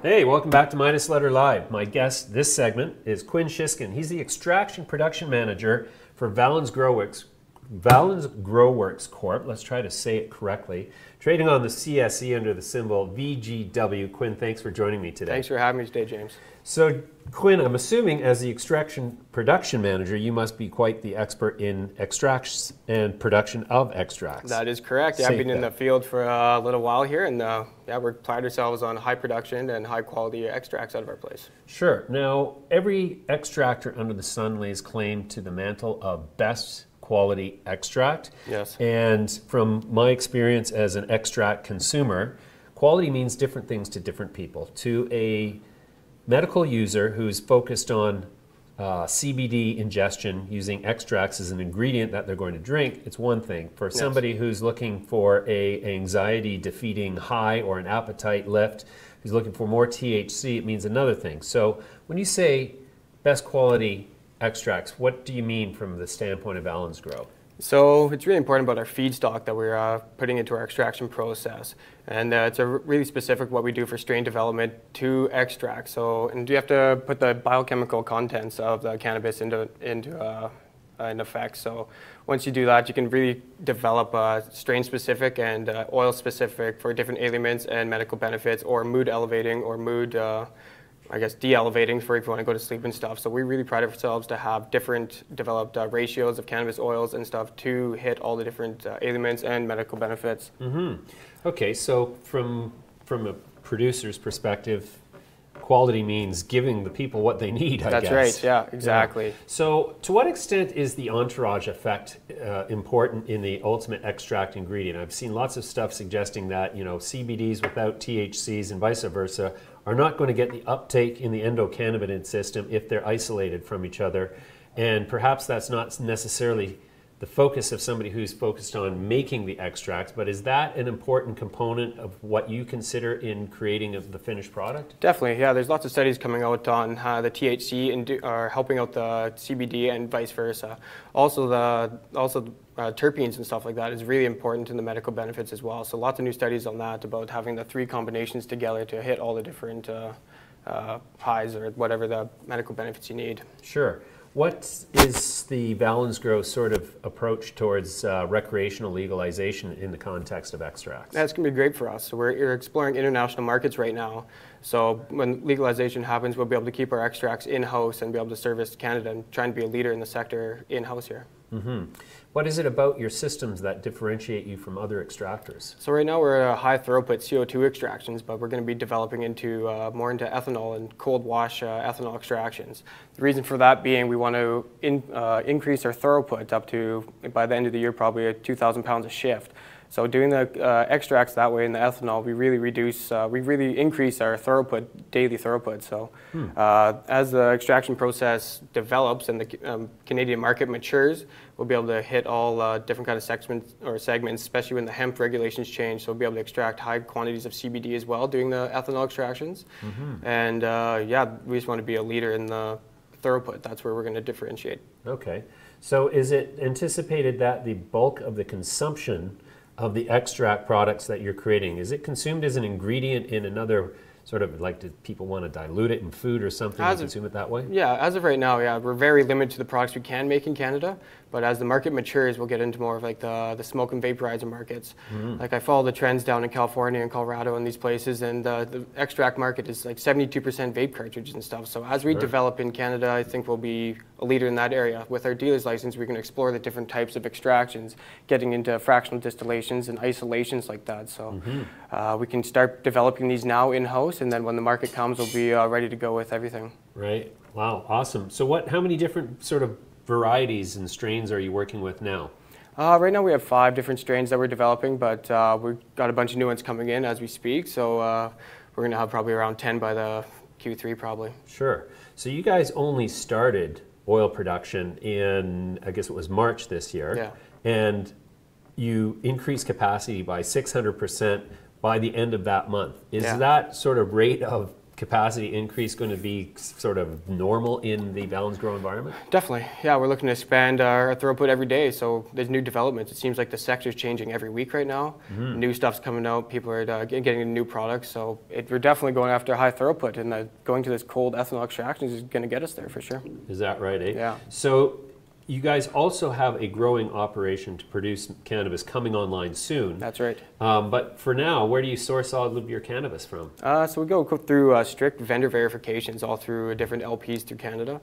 Hey, welcome back to Midas Letter Live. My guest this segment is Quinn Shiskin. He's the Extraction Production Manager for Valens Groworks Corp. Let's try to say it correctly. Trading on the CSE under the symbol VGW. Quinn, thanks for joining me today. Thanks for having me today, James. So, Quinn, I'm assuming as the Extraction Production Manager, you must be quite the expert in extracts and production of extracts. That is correct. Yeah, I've been in the field for a little while here, and yeah, we pride ourselves on high production and high quality extracts out of our place. Sure. Now, every extractor under the sun lays claim to the mantle of best quality extract. Yes. And from my experience as an extract consumer, quality means different things to different people. To a medical user who's focused on CBD ingestion using extracts as an ingredient that they're going to drink, it's one thing. For somebody who's looking for a anxiety defeating high or an appetite lift, who's looking for more THC, it means another thing. So when you say best quality extracts, what do you mean from the standpoint of Valens Grow? So it's really important about our feedstock that we're putting into our extraction process, and it's really specific what we do for strain development to extract. So, and you have to put the biochemical contents of the cannabis into in effect. So once you do that, you can really develop strain specific and oil specific for different ailments and medical benefits, or mood elevating, or mood I guess de-elevating for if you want to go to sleep and stuff. So we really pride ourselves to have different developed ratios of cannabis oils and stuff to hit all the different ailments and medical benefits. Mm-hmm. Okay, so from a producer's perspective, quality means giving the people what they need, I guess. That's right, yeah, exactly. Yeah. So to what extent is the entourage effect important in the ultimate extract ingredient? I've seen lots of stuff suggesting that, CBDs without THCs and vice versa are not going to get the uptake in the endocannabinoid system if they're isolated from each other. And perhaps that's not necessarily the focus of somebody who's focused on making the extracts, but is that an important component of what you consider in creating the finished product? Definitely, yeah. There's lots of studies coming out on the THC are helping out the CBD and vice versa. Also, terpenes and stuff like that is really important in the medical benefits as well. So lots of new studies on that about having the three combinations together to hit all the different highs or whatever the medical benefits you need. Sure. What is the Valens Grow sort of approach towards recreational legalization in the context of extracts? That's going to be great for us. So we're exploring international markets right now. So when legalization happens, we'll be able to keep our extracts in-house and be able to service Canada and trying to be a leader in the sector in-house here. Mm-hmm. What is it about your systems that differentiate you from other extractors? So right now we're at high throughput CO2 extractions, but we're going to be developing into more into ethanol and cold wash ethanol extractions. The reason for that being we want to increase our throughput up to, by the end of the year, probably 2,000 pounds a shift. So doing the extracts that way in the ethanol, we really increase our throughput, daily throughput. So as the extraction process develops and the Canadian market matures, we'll be able to hit all different kind of segments, especially when the hemp regulations change. So we'll be able to extract high quantities of CBD as well doing the ethanol extractions. Mm-hmm. And yeah, we just want to be a leader in the throughput. That's where we're going to differentiate. Okay. So is it anticipated that the bulk of the consumption of the extract products that you're creating, is it consumed as an ingredient in another sort of, like, do people want to dilute it in food or something and consume it that way? Yeah, as of right now, yeah, we're very limited to the products we can make in Canada, but as the market matures, we'll get into more of like the smoke and vaporizer markets. Mm-hmm. Like I follow the trends down in California and Colorado and these places, and the extract market is like 72% vape cartridges and stuff. So as we develop in Canada, I think we'll be a leader in that area. With our dealer's license, we can explore the different types of extractions, getting into fractional distillations and isolations like that. So we can start developing these now in-house, and then when the market comes, we'll be ready to go with everything. Right. Wow. Awesome. So how many different sort of varieties and strains are you working with now? Right now we have 5 different strains that we're developing, but we've got a bunch of new ones coming in as we speak. So we're going to have probably around 10 by the Q3 probably. Sure. So you guys only started oil production in, I guess it was March this year. Yeah. And you increased capacity by 600% by the end of that month. Is that sort of rate of capacity increase going to be sort of normal in the Valens grow environment? Definitely. Yeah, we're looking to expand our throughput every day. So there's new developments. It seems like the sector's changing every week right now. New stuff's coming out. People are getting new products. So we're definitely going after high throughput, and going to this cold ethanol extraction is going to get us there for sure. Is that right, eh? Yeah. So you guys also have a growing operation to produce cannabis coming online soon. That's right. But for now, where do you source all of your cannabis from? So we go through strict vendor verifications all through different LPs through Canada.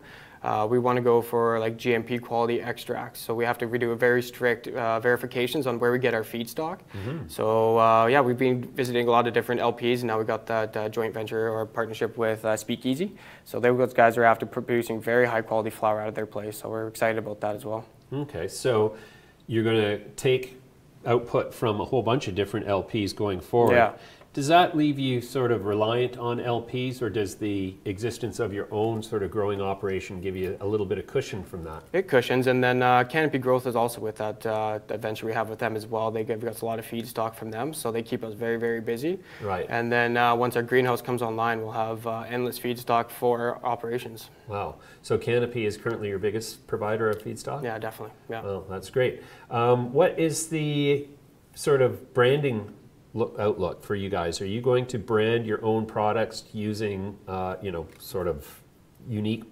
We want to go for like GMP quality extracts, so we have to do a very strict verifications on where we get our feedstock. So yeah, we've been visiting a lot of different LPs, and now we got that joint venture or partnership with Speakeasy. So those guys are after producing very high quality flower out of their place. So we're excited about that as well. Okay, so you're going to take output from a whole bunch of different LPs going forward. Yeah. Does that leave you sort of reliant on LPs, or does the existence of your own sort of growing operation give you a little bit of cushion from that? It cushions, and then Canopy Growth is also with that venture we have with them as well. They give us a lot of feedstock from them, so they keep us very, very busy. Right. And then once our greenhouse comes online, we'll have endless feedstock for our operations. Wow. So Canopy is currently your biggest provider of feedstock? Yeah, definitely. Yeah. Well, that's great. What is the sort of branding outlook for you guys? Are you going to brand your own products using, you know, sort of unique,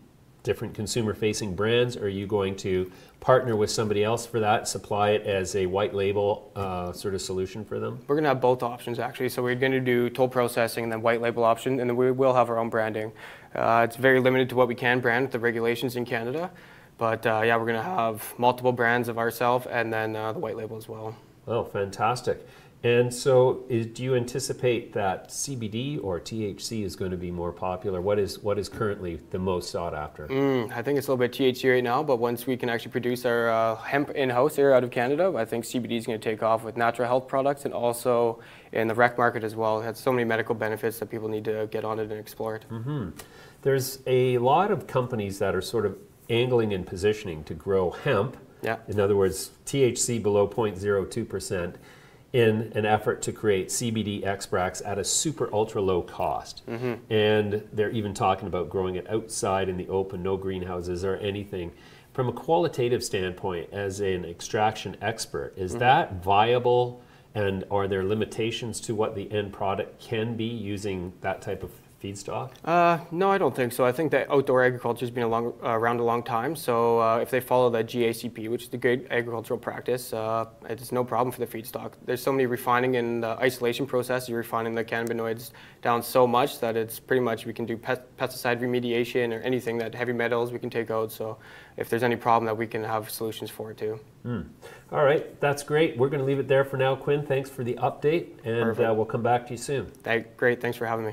different consumer-facing brands? Or are you going to partner with somebody else for that, supply it as a white label sort of solution for them? We're going to have both options, actually. So we're going to do toll processing and then white label option, and then we will have our own branding. It's very limited to what we can brand with the regulations in Canada. But yeah, we're going to have multiple brands of ourselves and then the white label as well. Oh, fantastic. And so do you anticipate that CBD or THC is going to be more popular? What is currently the most sought after? I think it's a little bit THC right now, but once we can actually produce our hemp in-house here out of Canada, I think CBD is going to take off with natural health products and also in the rec market as well. It has so many medical benefits that people need to get on it and explore it. There's a lot of companies that are sort of angling and positioning to grow hemp. Yeah. In other words, THC below 0.02%. in an effort to create CBD extracts at a super ultra low cost. And they're even talking about growing it outside in the open, no greenhouses or anything. From a qualitative standpoint, as an extraction expert, is that viable, and are there limitations to what the end product can be using that type of feedstock? No, I don't think so. I think that outdoor agriculture has been around a long time. So if they follow the GACP, which is the good agricultural practice, it's no problem for the feedstock. There's so many refining and isolation process. You're refining the cannabinoids down so much that it's pretty much we can do pesticide remediation or anything that heavy metals we can take out. So if there's any problem, that we can have solutions for it too. All right, that's great. We're going to leave it there for now. Quinn, thanks for the update, and we'll come back to you soon. Great, thanks for having me.